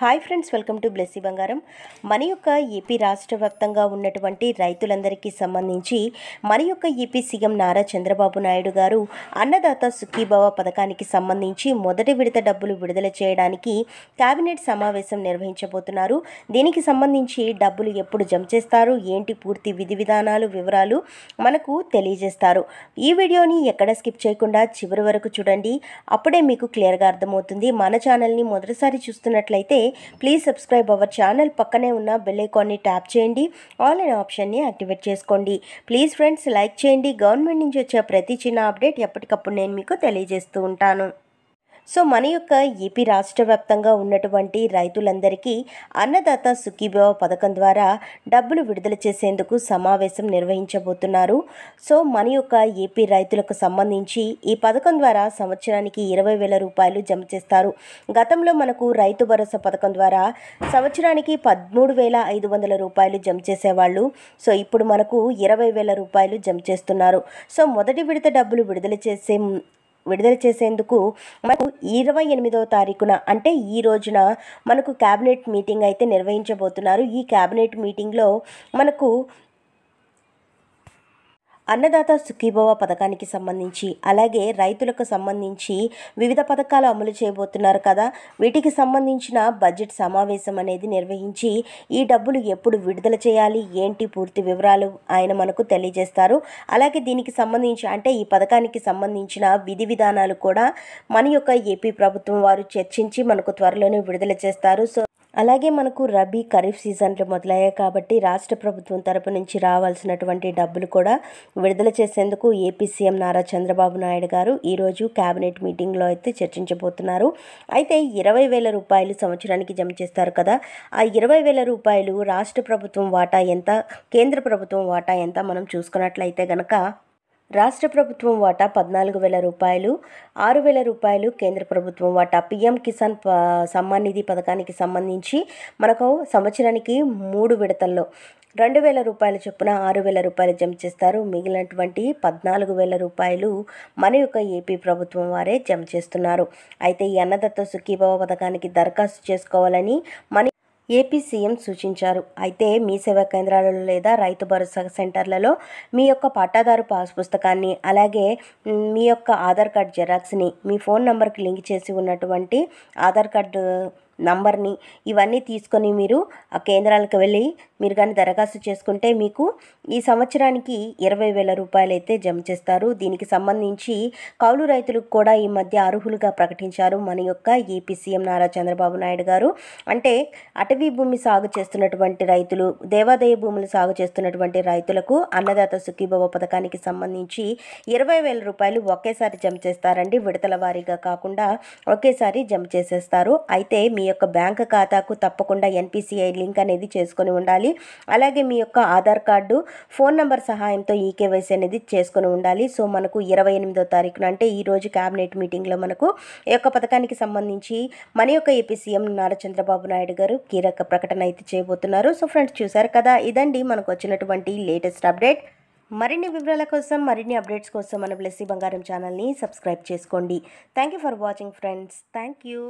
Hi friends, welcome to Blessy బంగారం. మన యొక్క ఏపీ రాష్ట్ర వ్యాప్తంగా ఉన్నటువంటి రైతులందరికీ సంబంధించి మన యొక్క ఏపీ సీఎం నారా చంద్రబాబు నాయుడు గారు అన్నదాత సుఖీభవ పథకానికి సంబంధించి మొదటి విడత డబ్బులు విడుదల చేయడానికి కేబినెట్ సమావేశం నిర్వహించబోతున్నారు. దీనికి సంబంధించి డబ్బులు ఎప్పుడు జమ చేస్తారు, ఏంటి పూర్తి విధి విధానాలు వివరాలు మనకు తెలియజేస్తారు. ఈ వీడియోని ఎక్కడ స్కిప్ చేయకుండా చివరి వరకు చూడండి, అప్పుడే మీకు క్లియర్గా అర్థమవుతుంది. మన ఛానల్ని మొదటిసారి చూస్తున్నట్లయితే ప్లీజ్ సబ్స్క్రైబ్ అవర్ ఛానల్. పక్కనే ఉన్న బెల్ ఐకాన్ని ట్యాప్ చేయండి, ఆల్ అనే ఆప్షన్ని యాక్టివేట్ చేసుకోండి. ప్లీజ్ ఫ్రెండ్స్ లైక్ చేయండి. గవర్నమెంట్ నుంచి వచ్చే ప్రతి చిన్న అప్డేట్ ఎప్పటికప్పుడు నేను మీకు తెలియజేస్తూ ఉంటాను. సో మన యొక్క ఏపీ రాష్ట్ర వ్యాప్తంగా ఉన్నటువంటి రైతులందరికీ అన్నదాత సుఖీభవ పథకం ద్వారా డబ్బులు విడుదల చేసేందుకు సమావేశం నిర్వహించబోతున్నారు. సో మన యొక్క ఏపీ రైతులకు సంబంధించి ఈ పథకం ద్వారా సంవత్సరానికి 20,000 రూపాయలు జమ చేస్తారు. గతంలో మనకు రైతు భరోసా పథకం ద్వారా సంవత్సరానికి 13,500 రూపాయలు జమ చేసేవాళ్ళు. సో ఇప్పుడు మనకు 20,000 రూపాయలు జమ చేస్తున్నారు. సో మొదటి విడత డబ్బులు విడుదల చేసేందుకు మనకు 28వ తారీఖున అంటే ఈ రోజున మనకు క్యాబినెట్ మీటింగ్ అయితే నిర్వహించబోతున్నారు. ఈ క్యాబినెట్ మీటింగ్లో మనకు అన్నదాత సుఖీభవ పథకానికి సంబంధించి అలాగే రైతులకు సంబంధించి వివిధ పథకాలు అమలు చేయబోతున్నారు కదా, వీటికి సంబంధించిన బడ్జెట్ సమావేశం అనేది నిర్వహించి ఈ డబ్బులు ఎప్పుడు విడుదల చేయాలి, ఏంటి పూర్తి వివరాలు ఆయన మనకు తెలియజేస్తారు. అలాగే దీనికి సంబంధించి అంటే ఈ పథకానికి సంబంధించిన విధి విధానాలు కూడా మన యొక్క ఏపీ ప్రభుత్వం వారు చర్చించి మనకు త్వరలోనే విడుదల చేస్తారు. సో అలాగే మనకు రబీ ఖరీఫ్ సీజన్లు మొదలయ్యాయి కాబట్టి రాష్ట్ర ప్రభుత్వం తరపు నుంచి రావాల్సినటువంటి డబ్బులు కూడా విడుదల చేసేందుకు ఏపీ సీఎం నారా చంద్రబాబు నాయుడు గారు ఈరోజు కేబినెట్ మీటింగ్లో అయితే చర్చించబోతున్నారు. అయితే 20,000 రూపాయలు సంవత్సరానికి జమ చేస్తారు కదా, ఆ 20,000 రూపాయలు రాష్ట్ర ప్రభుత్వం వాటా ఎంత, కేంద్ర ప్రభుత్వం వాటా ఎంత మనం చూసుకున్నట్లయితే గనక రాష్ట్ర ప్రభుత్వం వాటా 14,000 రూపాయలు, 6,000 రూపాయలు కేంద్ర ప్రభుత్వం వాటా. పీఎం కిసాన్ సమ్మాన్ నిధి పథకానికి సంబంధించి మనకు సంవత్సరానికి 3 విడతల్లో 2,000 రూపాయల చొప్పున 6,000 రూపాయలు జమ చేస్తారు. మిగిలినటువంటి 14,000 రూపాయలు మన యొక్క ఏపీ ప్రభుత్వం వారే జమ చేస్తున్నారు. అయితే ఈ అన్నదాత సుఖీభవ పథకానికి దరఖాస్తు చేసుకోవాలని మన ఏపీ సీఎం సూచించారు. అయితే మీ సేవా కేంద్రాలలో లేదా రైతు భరోసా సెంటర్లలో మీ యొక్క పట్టాదారు పాస్ పుస్తకాన్ని అలాగే మీ యొక్క ఆధార్ కార్డ్ జెరాక్స్ని మీ ఫోన్ నెంబర్కి లింక్ చేసి ఉన్నటువంటి ఆధార్ కార్డు నంబర్ని ఇవన్నీ తీసుకొని మీరు ఆ కేంద్రాలకు వెళ్ళి మీరు కానీ దరఖాస్తు చేసుకుంటే మీకు ఈ సంవత్సరానికి 20,000 రూపాయలు అయితే జమ చేస్తారు. దీనికి సంబంధించి కౌలు రైతులకు కూడా ఈ మధ్య అర్హులుగా ప్రకటించారు మన యొక్క ఏపీ సీఎం నారా చంద్రబాబు నాయుడు గారు. అంటే అటవీ భూమి సాగు చేస్తున్నటువంటి రైతులు, దేవాదాయ భూములు సాగు చేస్తున్నటువంటి రైతులకు అన్నదాత సుఖీభవ పథకానికి సంబంధించి 20,000 రూపాయలు ఒకేసారి జమ చేస్తారండి. విడతల వారీగా కాకుండా ఒకేసారి జమ చేసేస్తారు. అయితే మీ యొక్క బ్యాంక్ ఖాతాకు తప్పకుండా ఎన్పిసిఐ లింక్ అనేది చేసుకొని ఉండాలి. అలాగే మీ యొక్క ఆధార్ కార్డు, ఫోన్ నెంబర్ సహాయంతో ఈకేవైసీ అనేది చేసుకొని ఉండాలి. సో మనకు 28వ తారీఖున అంటే ఈ రోజు క్యాబినెట్ మీటింగ్లో మనకు ఈ యొక్క పథకానికి సంబంధించి మన యొక్క ఏపీ సీఎం నారా చంద్రబాబు నాయుడు గారు కీలక ప్రకటన అయితే చేయబోతున్నారు. సో ఫ్రెండ్స్ చూసారు కదా, ఇదండి మనకు వచ్చినటువంటి లేటెస్ట్ అప్డేట్. మరిన్ని వివరాల కోసం మరిన్ని అప్డేట్స్ కోసం మన బ్లెస్సీ బంగారం ఛానల్ని సబ్స్క్రైబ్ చేసుకోండి. Thank you for watching friends. Thank you.